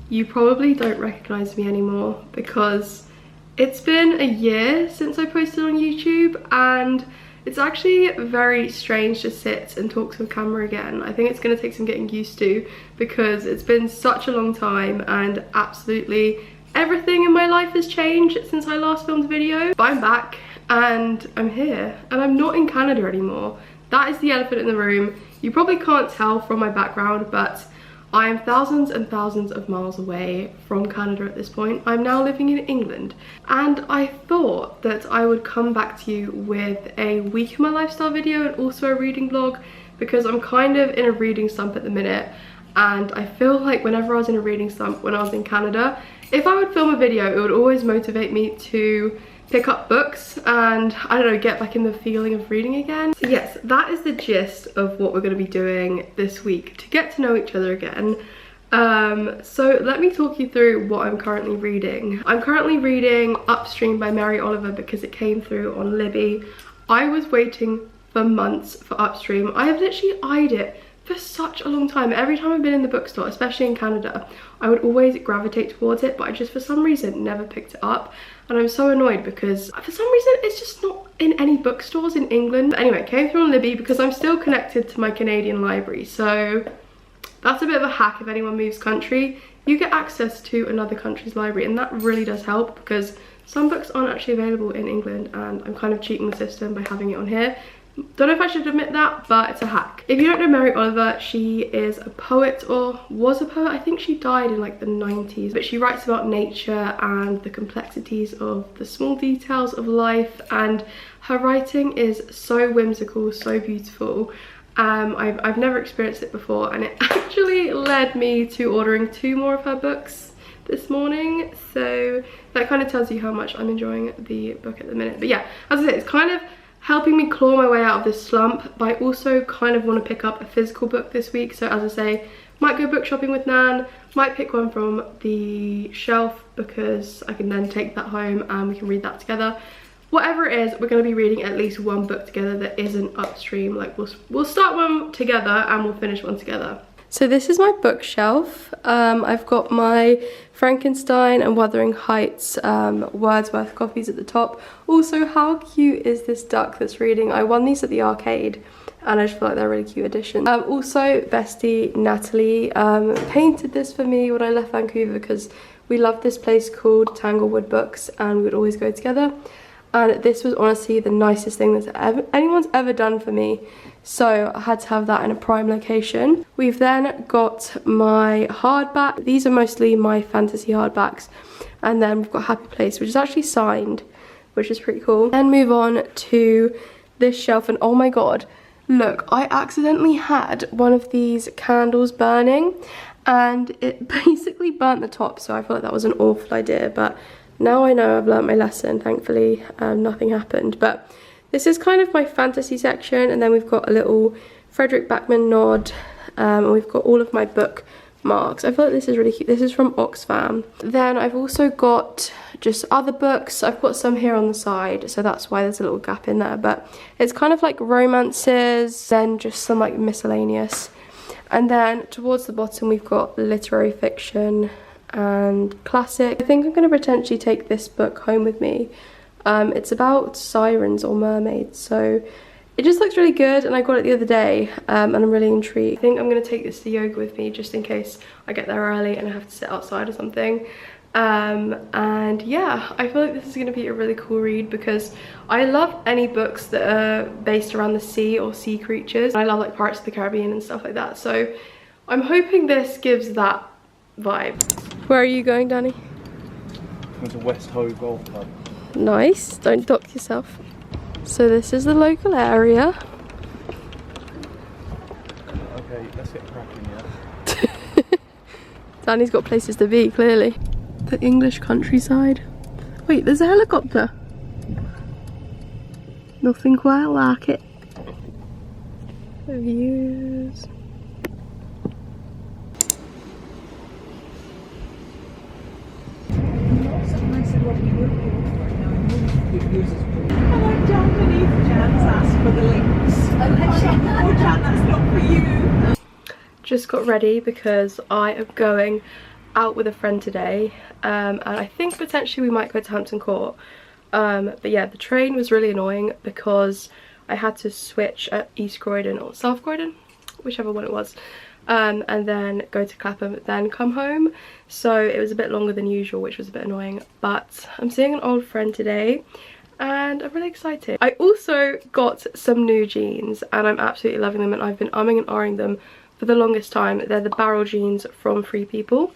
you probably don't recognize me anymore because it's been a year since I posted on YouTube, and it's actually very strange to sit and talk to a camera again. I think it's going to take some getting used to because it's been such a long time and absolutely everything in my life has changed since I last filmed a video. But I'm back and I'm here and I'm not in Canada anymore. That is the elephant in the room. You probably can't tell from my background, but I am thousands and thousands of miles away from Canada at this point. I'm now living in England, and I thought that I would come back to you with a week in my lifestyle video and also a reading vlog, because I'm kind of in a reading slump at the minute, and I feel like whenever I was in a reading slump when I was in Canada, if I would film a video, it would always motivate me to pick up books and, I don't know, get back in the feeling of reading again. So yes, that is the gist of what we're going to be doing this week to get to know each other again. So let me talk you through what I'm currently reading. I'm currently reading Upstream by Mary Oliver because it came through on Libby. I was waiting for months for Upstream. I have literally eyed it for such a long time. Every time I've been in the bookstore, especially in Canada, I would always gravitate towards it, but I just for some reason never picked it up, and I'm so annoyed because for some reason it's just not in any bookstores in England. But anyway, it came through on Libby because I'm still connected to my Canadian library, so that's a bit of a hack. If anyone moves country, you get access to another country's library, and that really does help because some books aren't actually available in England, and I'm kind of cheating the system by having it on here. Don't know if I should admit that, but it's a hack. If you don't know Mary Oliver, she is a poet, or was a poet. I think she died in like the 90s, but she writes about nature and the complexities of the small details of life, and her writing is so whimsical, so beautiful. I've never experienced it before, and it actually led me to ordering 2 more of her books this morning, so that kind of tells you how much I'm enjoying the book at the minute. But yeah, as I said, it's kind of helping me claw my way out of this slump, but I also kind of want to pick up a physical book this week. So as I say, might go book shopping with Nan, might pick one from the shelf because I can then take that home and we can read that together. Whatever it is, we're going to be reading at least one book together that isn't Upstream. Like we'll start one together and we'll finish one together. So this is my bookshelf. I've got my Frankenstein and Wuthering Heights Wordsworth copies at the top. Also, how cute is this duck that's reading? I won these at the arcade and I just feel like they're a really cute addition. Also, bestie Natalie painted this for me when I left Vancouver because we loved this place called Tanglewood Books and we would always go together. And this was honestly the nicest thing that anyone's ever done for me. So I had to have that in a prime location. We've then got my hardback. These are mostly my fantasy hardbacks. And then we've got Happy Place, which is actually signed, which is pretty cool. Then move on to this shelf, and oh my god, look, I accidentally had one of these candles burning and it basically burnt the top. So I feel like that was an awful idea, but now I know I've learnt my lesson. Thankfully, nothing happened. But this is kind of my fantasy section, and then we've got a little Frederick Backman nod, and we've got all of my bookmarks. I feel like this is really cute. This is from Oxfam. Then I've also got just other books. I've got some here on the side, so that's why there's a little gap in there. But it's kind of like romances, then just some like miscellaneous. And then towards the bottom, we've got literary fiction and classic. I think I'm going to potentially take this book home with me. It's about sirens or mermaids, so it just looks really good, and I got it the other day and I'm really intrigued. I think I'm going to take this to yoga with me just in case I get there early and I have to sit outside or something. And yeah, I feel like this is going to be a really cool read because I love any books that are based around the sea or sea creatures. I love like Pirates of the Caribbean and stuff like that, so I'm hoping this gives that vibe. Where are you going, Danny? Going to West Hoe Golf Club. Nice, don't dock yourself. So this is the local area. Okay, let's get cracking, yeah? Danny's got places to be, clearly. The English countryside. Wait, there's a helicopter. Nothing quite like it. The views. Hello, John beneath Jan's asked for the links. Oh, Jan, that's not for you. Just got ready because I am going out with a friend today, and I think potentially we might go to Hampton Court. But yeah, the train was really annoying because I had to switch at East Croydon or South Croydon, whichever one it was, and then go to Clapham, then come home. So it was a bit longer than usual, which was a bit annoying. But I'm seeing an old friend today and I'm really excited. I also got some new jeans and I'm absolutely loving them, and I've been umming and ahhing them for the longest time. They're the barrel jeans from Free People.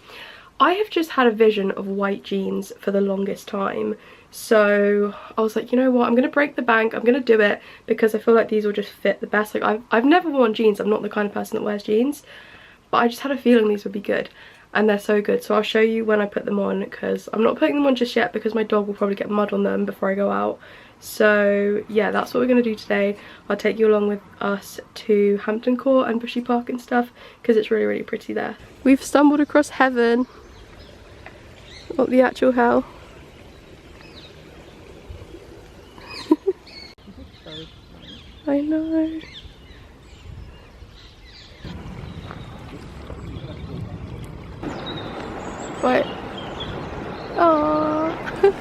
I have just had a vision of white jeans for the longest time. So I was like, you know what, I'm going to break the bank, I'm going to do it, because I feel like these will just fit the best. Like I've never worn jeans, I'm not the kind of person that wears jeans, but I just had a feeling these would be good, and they're so good. So I'll show you when I put them on, because I'm not putting them on just yet because my dog will probably get mud on them before I go out. So yeah, that's what we're going to do today. I'll take you along with us to Hampton Court and Bushy Park and stuff, because it's really, really pretty there. We've stumbled across heaven, not the actual hell. I know. What? Aww.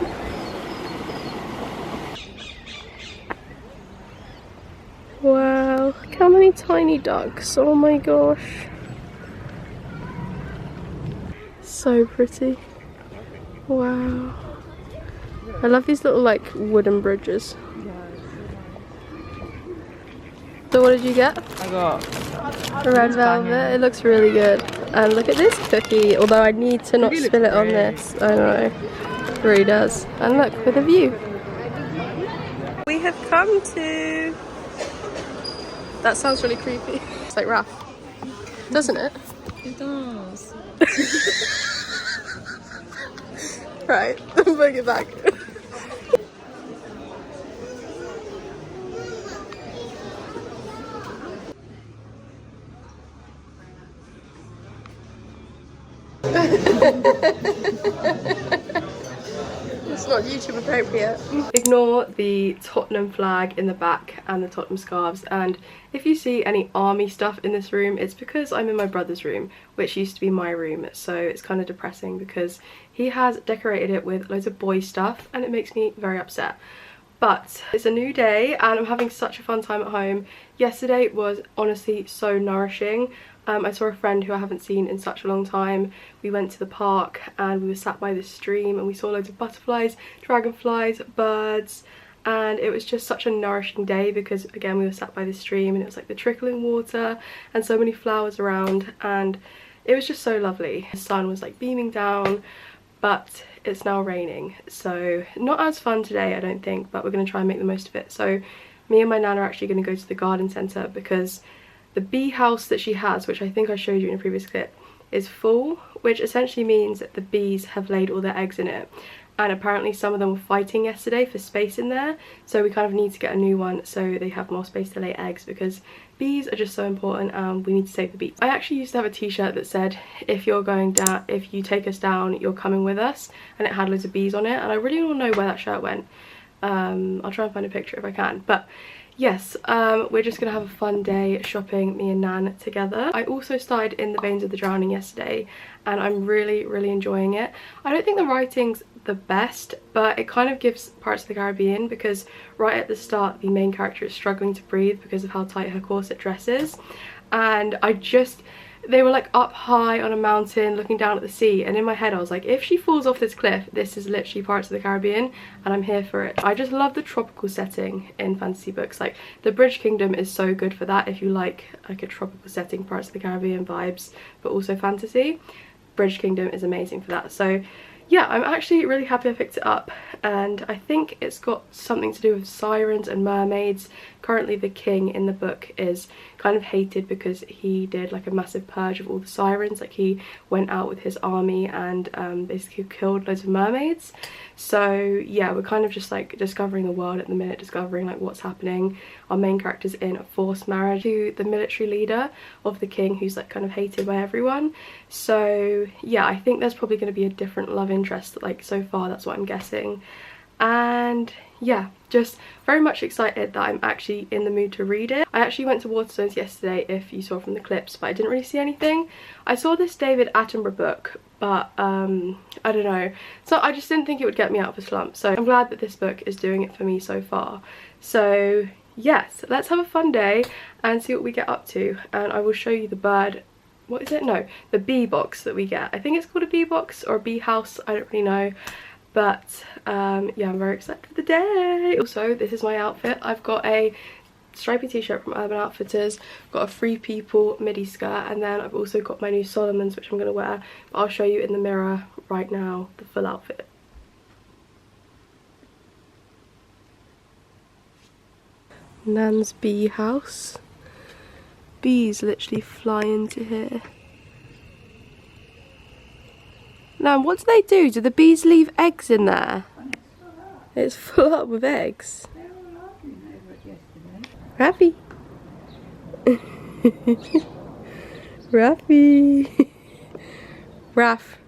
Wow, look how many tiny ducks. Oh my gosh. So pretty. Wow. I love these little like wooden bridges. So what did you get? I got a red velvet. It looks really good. And look at this cookie, although I need to not spill it on this. I know, it really does. And look, with a view. We have come to... That sounds really creepy. It's like Raph, doesn't it? It does. Right, bring it back. It's not YouTube appropriate. Ignore the Tottenham flag in the back and the Tottenham scarves, and if you see any army stuff in this room, it's because I'm in my brother's room, which used to be my room, so it's kind of depressing because he has decorated it with loads of boy stuff and it makes me very upset. But it's a new day and I'm having such a fun time at home. Yesterday was honestly so nourishing. I saw a friend who I haven't seen in such a long time. We went to the park and we were sat by the stream and we saw loads of butterflies, dragonflies, birds, and it was just such a nourishing day because again we were sat by the stream and it was like the trickling water and so many flowers around, and it was just so lovely. The sun was like beaming down, but it's now raining, so not as fun today I don't think, but we're going to try and make the most of it. So me and my nan are actually going to go to the garden centre because the bee house that she has, which I think I showed you in a previous clip, is full, which essentially means that the bees have laid all their eggs in it, and apparently some of them were fighting yesterday for space in there, so we kind of need to get a new one so they have more space to lay eggs, because bees are just so important and we need to save the bees. I actually used to have a t-shirt that said, if you're going down, if you take us down, you're coming with us, and it had loads of bees on it, and I really don't know where that shirt went. I'll try and find a picture if I can, but yes, we're just gonna have a fun day shopping, me and Nan together. I also started In the Veins of the Drowning yesterday and I'm really, really enjoying it. I don't think the writing's the best, but it kind of gives Pirates of the Caribbean, because right at the start the main character is struggling to breathe because of how tight her corset dress is, and they were like up high on a mountain looking down at the sea, and in my head I was like, if she falls off this cliff, this is literally Pirates of the Caribbean, and I'm here for it. I just love the tropical setting in fantasy books. Like the Bridge Kingdom is so good for that if you like a tropical setting, Pirates of the Caribbean vibes, but also fantasy. Bridge Kingdom is amazing for that. So yeah, I'm actually really happy I picked it up, and I think it's got something to do with sirens and mermaids. Currently the king in the book is kind of hated because he did like a massive purge of all the sirens. Like he went out with his army and basically killed loads of mermaids. So yeah, we're kind of just like discovering the world at the minute, discovering like what's happening. Our main character's in a forced marriage to the military leader of the king, who's like kind of hated by everyone. So yeah, I think there's probably going to be a different love interest, like so far that's what I'm guessing. And yeah, just very much excited that I'm actually in the mood to read it. I actually went to Waterstones yesterday, if you saw from the clips, but I didn't really see anything. I saw this David Attenborough book, but I don't know. So I just didn't think it would get me out of a slump. So I'm glad that this book is doing it for me so far. So yes, let's have a fun day and see what we get up to. And I will show you the bird, what is it? No, the bee box that we get. I think it's called a bee box or a bee house, I don't really know. But yeah, I'm very excited for the day. Also, this is my outfit. I've got a stripy t-shirt from Urban Outfitters, got a Free People midi skirt, and then I've also got my new Solomon's, which I'm going to wear. But I'll show you in the mirror right now the full outfit. Nan's bee house. Bees literally fly into here. Nan, what do they do? Do the bees leave eggs in there? It's full up with eggs. Raffy. Raffy. Raff.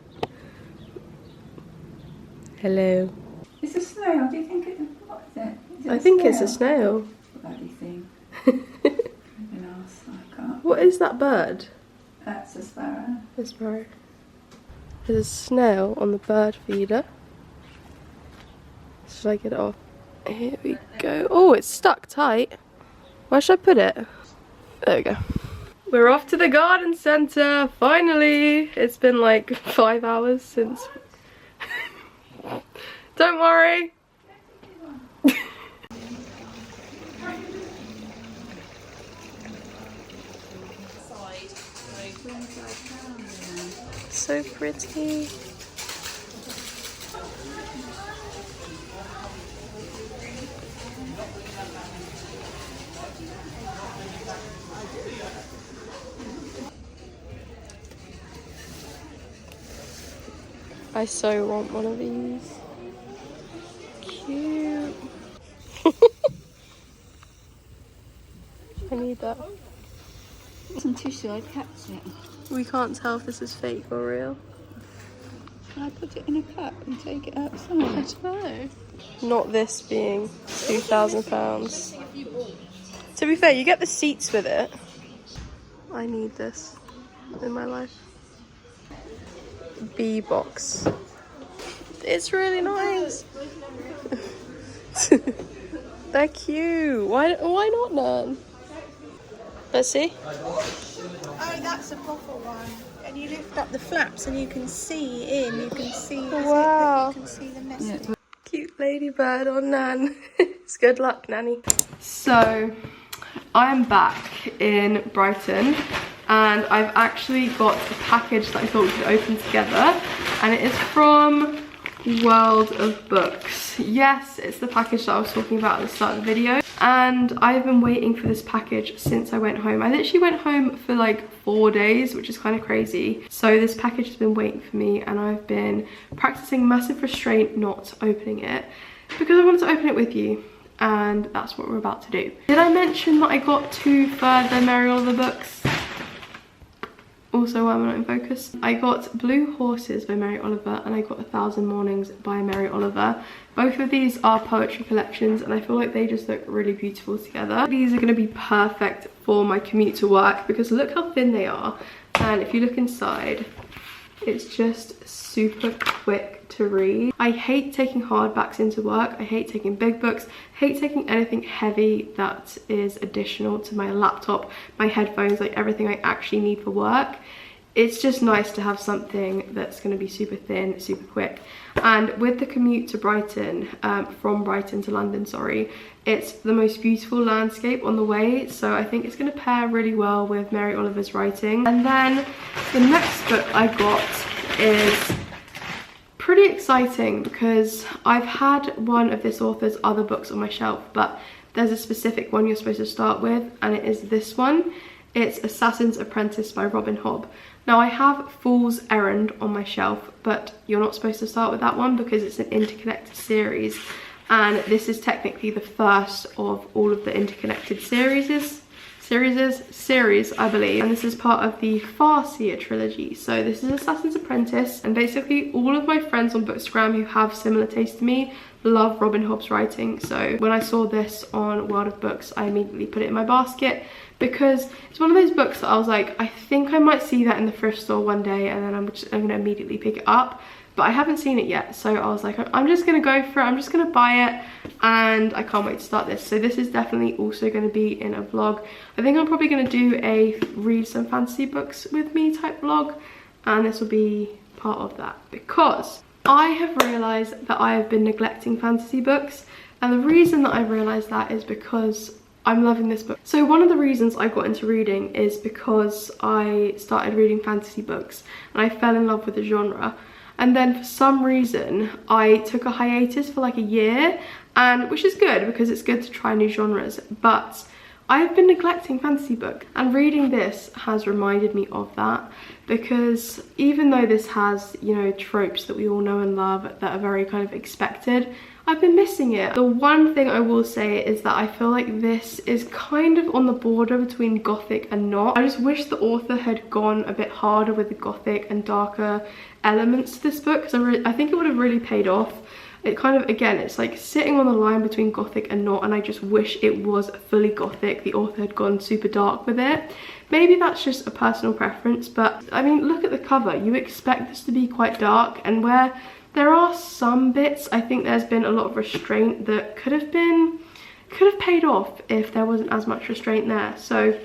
Hello. It's a snail. Do you think it? What is it? Is it I think it's a snail. Bloody thing. What is that bird? That's a sparrow. A sparrow. There's a snail on the bird feeder. Should I get it off? Here we go. Oh, it's stuck tight. Where should I put it? There we go. We're off to the garden centre, finally. It's been like 5 hours since. Don't worry. So pretty. I so want one of these. Cute. I need that. Some tissue, I'd catch it. We can't tell if this is fake or real. Can I put it in a cup and take it outside? I don't know. Not this being £2,000. To be fair, you get the seats with it. I need this in my life. Bee box. It's really nice. They're cute. Why not, Nan? Let's see. Oh, that's a proper one. And you lift up the flaps and you can see in. You can see. Wow. You can see the message. Yeah. Cute ladybird on Nan. It's good luck, Nanny. So, I am back in Brighton. And I've actually got a package that I thought we could open together, and it is from World of Books. Yes, it's the package that I was talking about at the start of the video, and I've been waiting for this package since I went home. I literally went home for like 4 days, which is kind of crazy. So this package has been waiting for me, and I've been practicing massive restraint not opening it because I wanted to open it with you. And that's what we're about to do. Did I mention that I got 2 further Mary Oliver books? Also, why am I not in focus? I got Blue Horses by Mary Oliver and I got 1,000 Mornings by Mary Oliver. Both of these are poetry collections and I feel like they just look really beautiful together. These are going to be perfect for my commute to work because look how thin they are. And if you look inside, it's just super quick to read. I hate taking hardbacks into work. I hate taking big books. I hate taking anything heavy that is additional to my laptop, my headphones, like everything I actually need for work. It's just nice to have something that's going to be super thin, super quick. And with the commute to Brighton, from Brighton to London, sorry, it's the most beautiful landscape on the way. So I think it's going to pair really well with Mary Oliver's writing. And then the next book I got is pretty exciting because I've had one of this author's other books on my shelf, but there's a specific one you're supposed to start with, and it is this one. It's Assassin's Apprentice by Robin Hobb. Now I have Fool's Errand on my shelf, but you're not supposed to start with that one because it's an interconnected series, and this is technically the first of all of the interconnected series. series, I believe, and this is part of the Farseer trilogy. So this is Assassin's Apprentice, and basically all of my friends on Bookstagram who have similar taste to me love Robin Hobb's writing. So when I saw this on World of Books, I immediately put it in my basket because it's one of those books that I was like, I think I might see that in the thrift store one day, and then I'm gonna immediately pick it up. But I haven't seen it yet, so I was like, I'm just gonna go for it, I'm just gonna buy it, and I can't wait to start this. So this is definitely also gonna be in a vlog. I think I'm probably gonna do a read some fantasy books with me type vlog, and this will be part of that, because I have realised that I have been neglecting fantasy books, and the reason that I've realised that is because I'm loving this book. So one of the reasons I got into reading is because I started reading fantasy books, and I fell in love with the genre. And then for some reason, I took a hiatus for like a year, and which is good because it's good to try new genres, but I've been neglecting fantasy books, and reading this has reminded me of that, because even though this has, you know, tropes that we all know and love that are very kind of expected, I've been missing it. The one thing I will say is that I feel like this is kind of on the border between gothic and not. I just wish the author had gone a bit harder with the gothic and darker elements to this book, because I think it would have really paid off. It kind of, again, it's like sitting on the line between gothic and not, and I just wish it was fully gothic. The author had gone super dark with it. Maybe that's just a personal preference, but I mean, look at the cover. You expect this to be quite dark, and where there are some bits, I think there's been a lot of restraint that could have paid off if there wasn't as much restraint there. So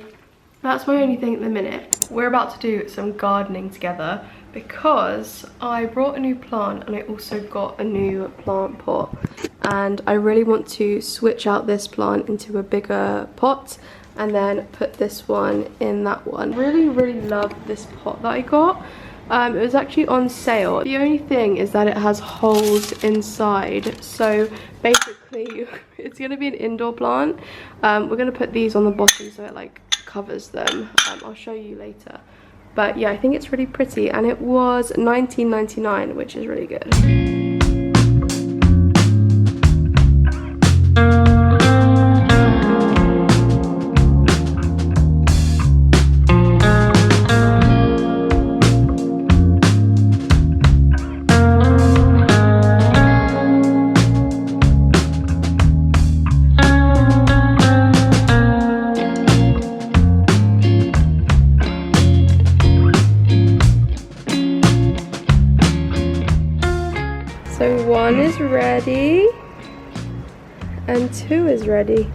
that's my only thing at the minute. We're about to do some gardening together because I brought a new plant, and I also got a new plant pot, and I really want to switch out this plant into a bigger pot and then put this one in that one. Really love this pot that I got. It was actually on sale. The only thing is that it has holes inside, so basically it's going to be an indoor plant. We're going to put these on the bottom so it like covers them. I'll show you later, but yeah, I think it's really pretty, and it was $19.99, which is really good. So 1 is ready and 2 is ready.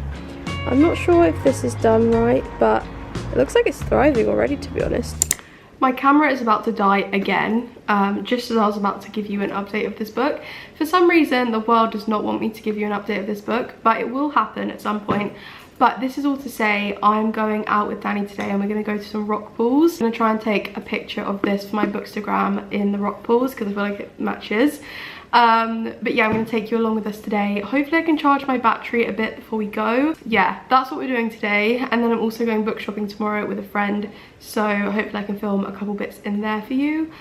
I'm not sure if this is done right, but it looks like it's thriving already, to be honest. My camera is about to die again, just as I was about to give you an update of this book. For some reason, the world does not want me to give you an update of this book, but it will happen at some point. But this is all to say, I'm going out with Danny today, and we're going to go to some rock pools. I'm going to try and take a picture of this for my Bookstagram in the rock pools, because I feel like it matches. But yeah, I'm going to take you along with us today. Hopefully I can charge my battery a bit before we go. Yeah, that's what we're doing today. And then I'm also going book shopping tomorrow with a friend, so hopefully I can film a couple bits in there for you.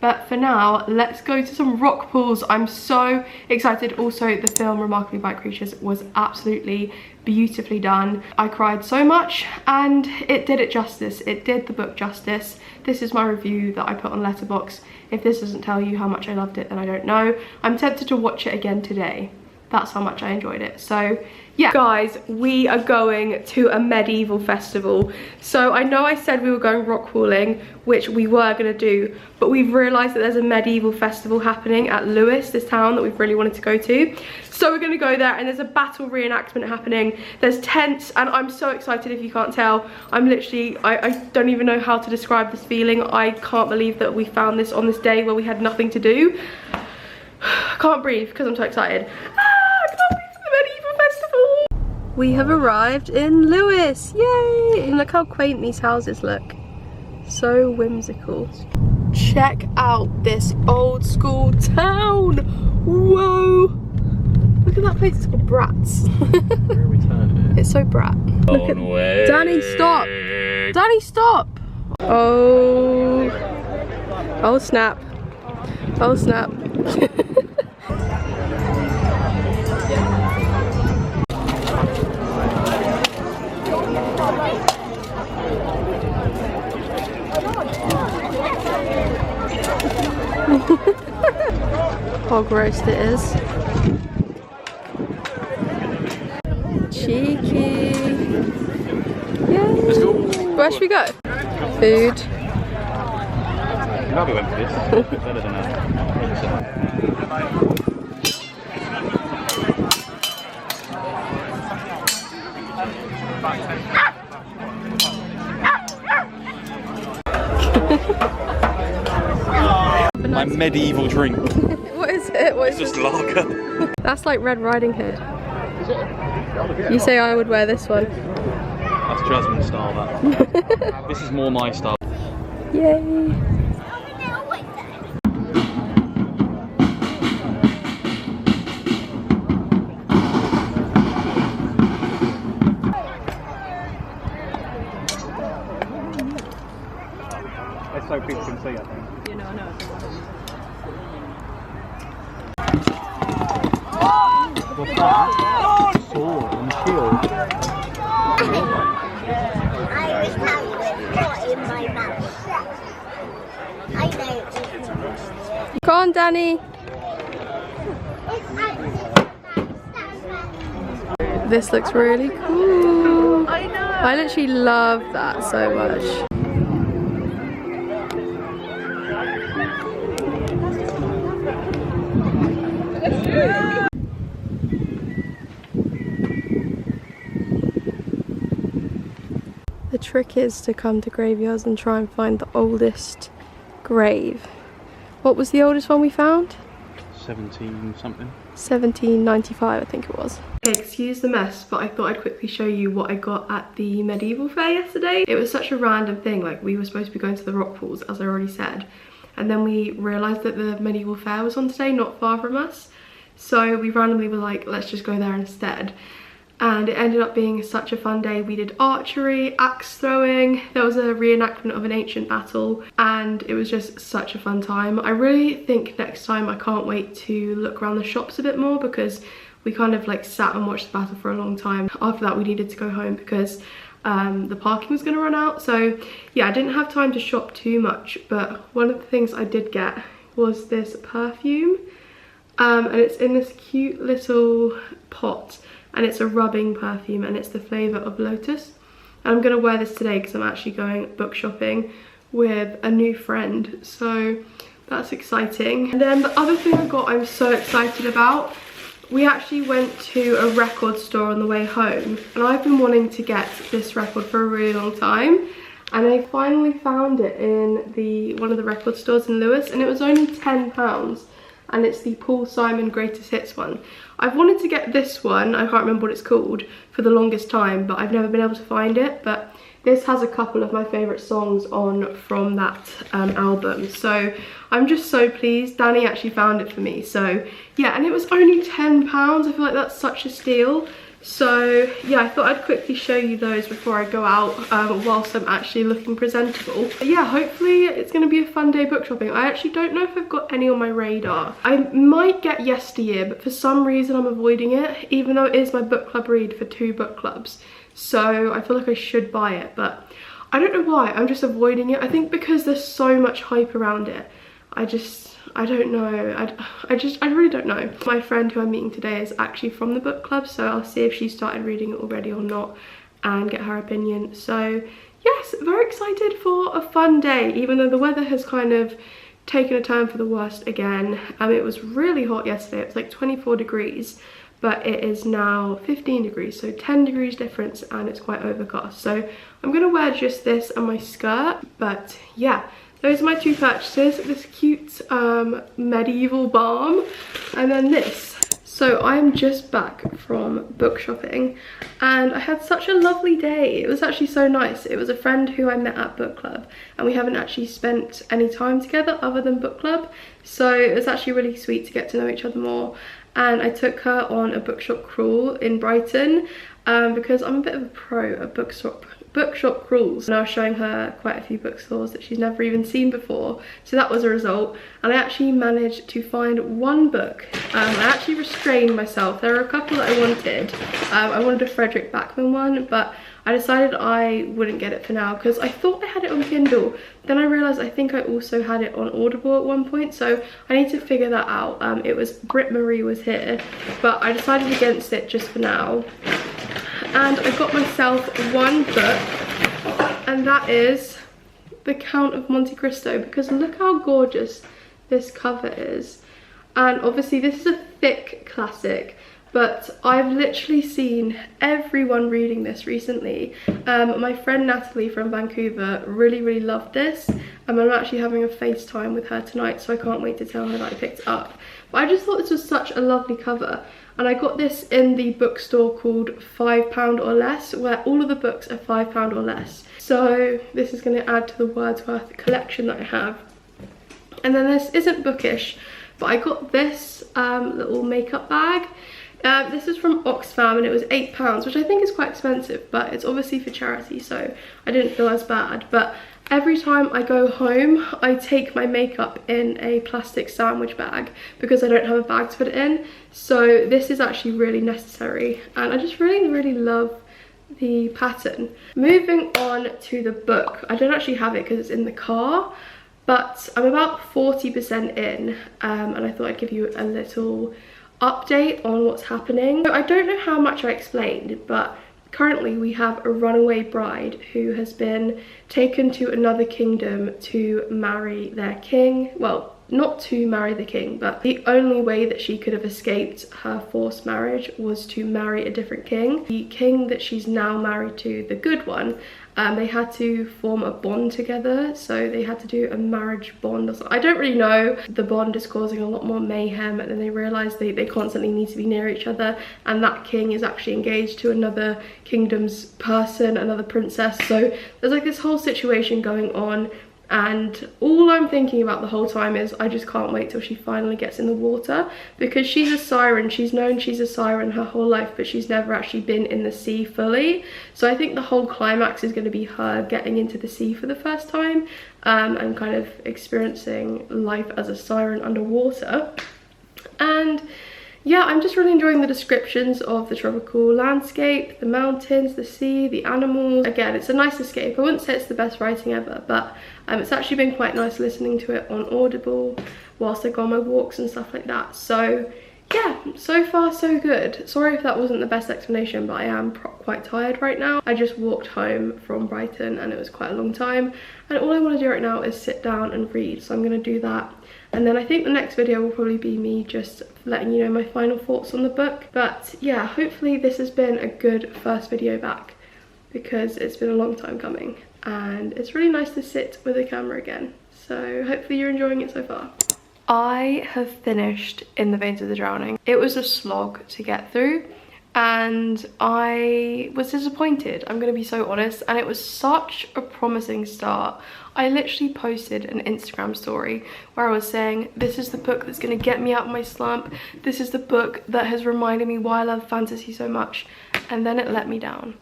But for now, let's go to some rock pools. I'm so excited. Also, the film Remarkably Bright Creatures was absolutely beautifully done. I cried so much, and it did it justice. It did the book justice. This is my review that I put on Letterboxd. If this doesn't tell you how much I loved it, then I don't know. I'm tempted to watch it again today. That's how much I enjoyed it. So yeah, guys, we are going to a medieval festival. So I know I said we were going rock pooling, which we were going to do, but we've realised that there's a medieval festival happening at Lewes, this town that we've really wanted to go to. So we're going to go there, and there's a battle reenactment happening. There's tents, and I'm so excited. If you can't tell, I'm literally, I don't even know how to describe this feeling. I can't believe that we found this on this day where we had nothing to do. I can't breathe because I'm so excited. We have arrived in Lewes, yay! And look how quaint these houses look. So whimsical. Check out this old school town. Whoa! Look at that place, it's called Bratz. Where are we turning? It's so brat. Look at Danny, stop! Danny, stop! Oh. Oh snap. Oh snap. Hog roast it is. Cheeky. Yay. Let's go. Where should we go? Food. You probably went for this. It's a bit better than that. My medieval drink. What is it? What is It's just it? lager. That's like Red Riding Hood. Is it? You say I would wear this one. That's Jasmine style, that. This is more my style. Yay! It's so people can see, I think. You know, I know. What's that? Sword and shield. I was having it in my mouth. I know. Go on, Danny. This looks really cool. I know. I literally love that so much. The trick is to come to graveyards and try and find the oldest grave. What was the oldest one we found? 17 something. 1795, I think it was. Okay, excuse the mess, but I thought I'd quickly show you what I got at the medieval fair yesterday. It was such a random thing, like we were supposed to be going to the rock pools, as I already said, and then we realised that the medieval fair was on today, not far from us. So we randomly were like, let's just go there instead. And it ended up being such a fun day. We did archery, axe throwing, there was a reenactment of an ancient battle, and it was just such a fun time. I really think next time I can't wait to look around the shops a bit more, because we kind of like sat and watched the battle for a long time. After that we needed to go home because the parking was going to run out. So yeah, I didn't have time to shop too much, but one of the things I did get was this perfume, and it's in this cute little pot. And it's a rubbing perfume, and it's the flavour of lotus. And I'm going to wear this today because I'm actually going book shopping with a new friend, so that's exciting. And then the other thing I got I'm so excited about, we actually went to a record store on the way home, and I've been wanting to get this record for a really long time, and I finally found it in one of the record stores in Lewis, and it was only £10. And it's the Paul Simon Greatest Hits one. I've wanted to get this one, I can't remember what it's called, for the longest time, but I've never been able to find it. But this has a couple of my favourite songs on from that album. So I'm just so pleased. Danny actually found it for me. So yeah, and it was only £10. I feel like that's such a steal. So yeah, I thought I'd quickly show you those before I go out whilst I'm actually looking presentable. But yeah, hopefully it's going to be a fun day book shopping. I actually don't know if I've got any on my radar. I might get Yesteryear, but for some reason I'm avoiding it, even though it is my book club read for 2 book clubs. So I feel like I should buy it, but I don't know why, I'm just avoiding it. I think because there's so much hype around it. I don't know, I really don't know. My friend who I'm meeting today is actually from the book club, so I'll see if she started reading it already or not and get her opinion. So yes, very excited for a fun day, even though the weather has kind of taken a turn for the worst again. It was really hot yesterday, it was like 24 degrees, but it is now 15 degrees, so 10 degrees difference, and it's quite overcast. So I'm gonna wear just this and my skirt, but yeah. Those are my 2 purchases, this cute medieval balm, and then this. So I'm just back from book shopping, and I had such a lovely day. It was actually so nice. It was a friend who I met at book club, and we haven't actually spent any time together other than book club. So it was actually really sweet to get to know each other more. And I took her on a bookshop crawl in Brighton, because I'm a bit of a pro at bookshop crawls, and I was showing her quite a few bookstores that she's never even seen before, so that was a result. And I actually managed to find 1 book. I actually restrained myself. There were a couple that I wanted. I wanted a Frederick Backman one, but I decided I wouldn't get it for now because I thought I had it on Kindle. Then I realised I think I also had it on Audible at one point, so I need to figure that out. It was 𝕃𝕚𝕟𝕜 was here, but I decided against it just for now. And I got myself one book, and that is The Count of Monte Cristo, because look how gorgeous this cover is. And obviously this is a thick classic, but I've literally seen everyone reading this recently. My friend Natalie from Vancouver really loved this, and I'm actually having a FaceTime with her tonight, so I can't wait to tell her that I picked it up. But I just thought this was such a lovely cover, and I got this in the bookstore called £5 or Less, where all of the books are £5 or less. So this is going to add to the Wordsworth collection that I have. And then this isn't bookish, but I got this little makeup bag. This is from Oxfam, and it was £8, which I think is quite expensive, but it's obviously for charity, so I didn't feel as bad. But every time I go home, I take my makeup in a plastic sandwich bag because I don't have a bag to put it in. So this is actually really necessary, and I just really love the pattern. Moving on to the book, I don't actually have it because it's in the car, but I'm about 40% in, and I thought I'd give you a little update on what's happening. So I don't know how much I explained, but currently we have a runaway bride who has been taken to another kingdom to marry their king. Well, not to marry the king, but the only way that she could have escaped her forced marriage was to marry a different king. The king that she's now married to, the good one, they had to form a bond together, so they had to do a marriage bond or something. I don't really know. The bond is causing a lot more mayhem, and then they realise they constantly need to be near each other, and that king is actually engaged to another kingdom's person, another princess. So there's like this whole situation going on, and all I'm thinking about the whole time is I just can't wait till she finally gets in the water, because she's a siren. She's known she's a siren her whole life, but she's never actually been in the sea fully. So I think the whole climax is going to be her getting into the sea for the first time, and kind of experiencing life as a siren underwater. And yeah, I'm just really enjoying the descriptions of the tropical landscape, the mountains, the sea, the animals. Again, it's a nice escape. I wouldn't say it's the best writing ever, but it's actually been quite nice listening to it on Audible whilst I go on my walks and stuff like that. So yeah, so far so good. Sorry if that wasn't the best explanation, but I am quite tired right now. I just walked home from Brighton and it was quite a long time, and all I want to do right now is sit down and read, so I'm going to do that. And then I think the next video will probably be me just letting you know my final thoughts on the book. But yeah, hopefully this has been a good first video back, because it's been a long time coming and it's really nice to sit with a camera again. So hopefully you're enjoying it so far. I have finished In the Veins of the Drowning. It was a slog to get through, and I was disappointed, I'm gonna be so honest, and it was such a promising start. I literally posted an Instagram story where I was saying, this is the book that's gonna get me out of my slump, this is the book that has reminded me why I love fantasy so much, and then it let me down.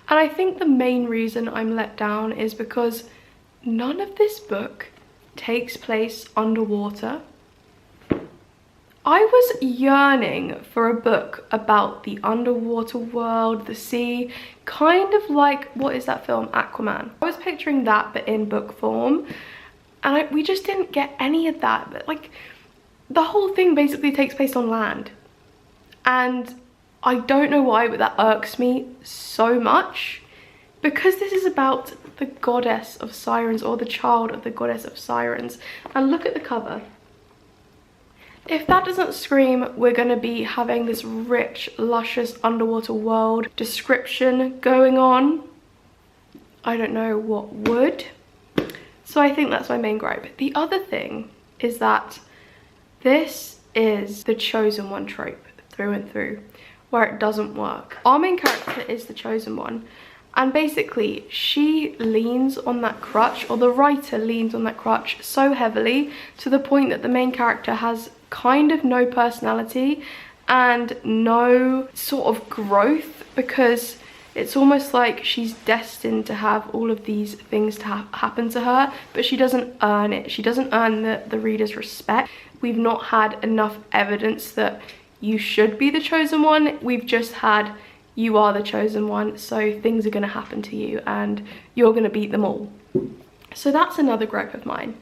And I think the main reason I'm let down is because none of this book takes place underwater. I was yearning for a book about the underwater world, the sea, kind of like, what is that film, 𝕃𝕚𝕟𝕜𝕤. I was picturing that, but in book form, and we just didn't get any of that. But like, the whole thing basically takes place on land, and I don't know why, but that irks me so much, because this is about the goddess of sirens, or the child of the goddess of sirens. And look at the cover. If that doesn't scream we're going to be having this rich, luscious underwater world description going on, I don't know what would. So I think that's my main gripe. The other thing is that this is the chosen one trope through and through, where it doesn't work. Our main character is the chosen one, and basically she leans on that crutch, or the writer leans on that crutch so heavily to the point that the main character has kind of no personality and no sort of growth, because it's almost like she's destined to have all of these things to happen to her, but she doesn't earn it. She doesn't earn the reader's respect. We've not had enough evidence that you should be the chosen one. We've just had you are the chosen one, so things are going to happen to you and you're going to beat them all. So that's another gripe of mine.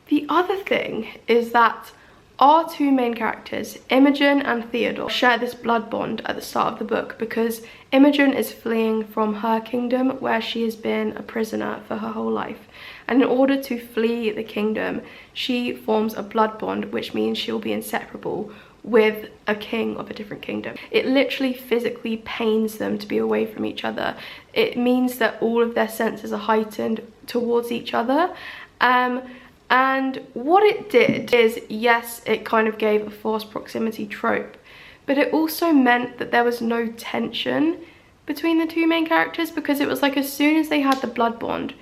The other thing is that our two main characters, Imogen and Theodore, share this blood bond at the start of the book because Imogen is fleeing from her kingdom where she has been a prisoner for her whole life. And in order to flee the kingdom, she forms a blood bond, which means she'll be inseparable with a king of a different kingdom. It literally physically pains them to be away from each other. It means that all of their senses are heightened towards each other. And what it did is, yes, it kind of gave a forced proximity trope, but it also meant that there was no tension between the two main characters, because it was like as soon as they had the blood bond,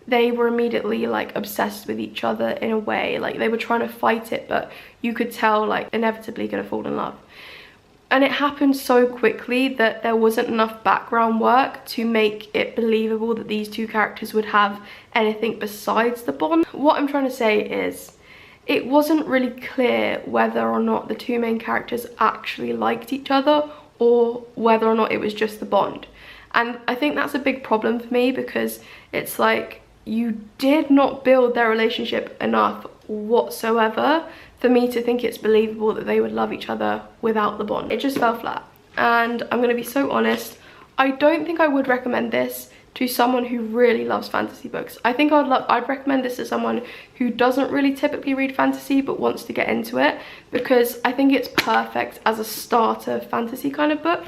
they were immediately like obsessed with each other in a way. Like they were trying to fight it, but you could tell like inevitably gonna fall in love. And it happened so quickly that there wasn't enough background work to make it believable that these two characters would have anything besides the bond. What I'm trying to say is, it wasn't really clear whether or not the two main characters actually liked each other or whether or not it was just the bond. And I think that's a big problem for me, because it's like you did not build their relationship enough whatsoever for me to think it's believable that they would love each other without the bond. It just fell flat. And I'm gonna be so honest, I don't think I would recommend this to someone who really loves fantasy books. I think I'd recommend this to someone who doesn't really typically read fantasy but wants to get into it, because I think it's perfect as a starter fantasy kind of book.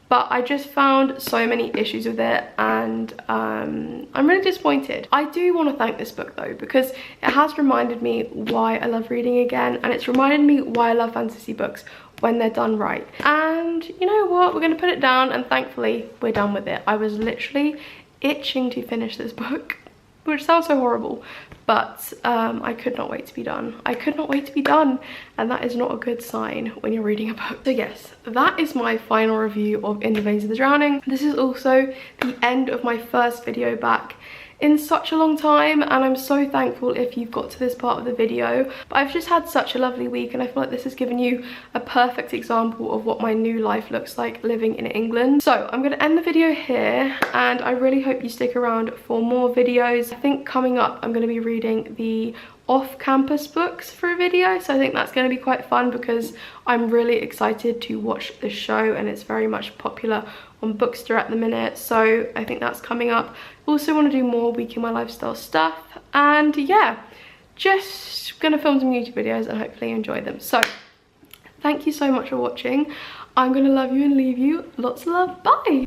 But I just found so many issues with it, and I'm really disappointed. I do want to thank this book though, because it has reminded me why I love reading again, and it's reminded me why I love fantasy books when they're done right. And you know what, we're gonna put it down, and thankfully we're done with it. I was literally itching to finish this book, which sounds so horrible, but I could not wait to be done. I could not wait to be done, and that is not a good sign when you're reading a book. So yes, that is my final review of In the Veins of the Drowning. This is also the end of my first video back in such a long time, and I'm so thankful if you've got to this part of the video. But I've just had such a lovely week, and I feel like this has given you a perfect example of what my new life looks like living in England. So I'm gonna end the video here, and I really hope you stick around for more videos. I think coming up I'm gonna be reading the off-campus books for a video, so I think that's going to be quite fun because I'm really excited to watch the show, and it's very much popular on Bookster at the minute, so I think that's coming up. Also want to do more Week in My Lifestyle stuff, and yeah, just gonna film some YouTube videos and hopefully you enjoy them. So thank you so much for watching. I'm gonna love you and leave you lots of love. Bye.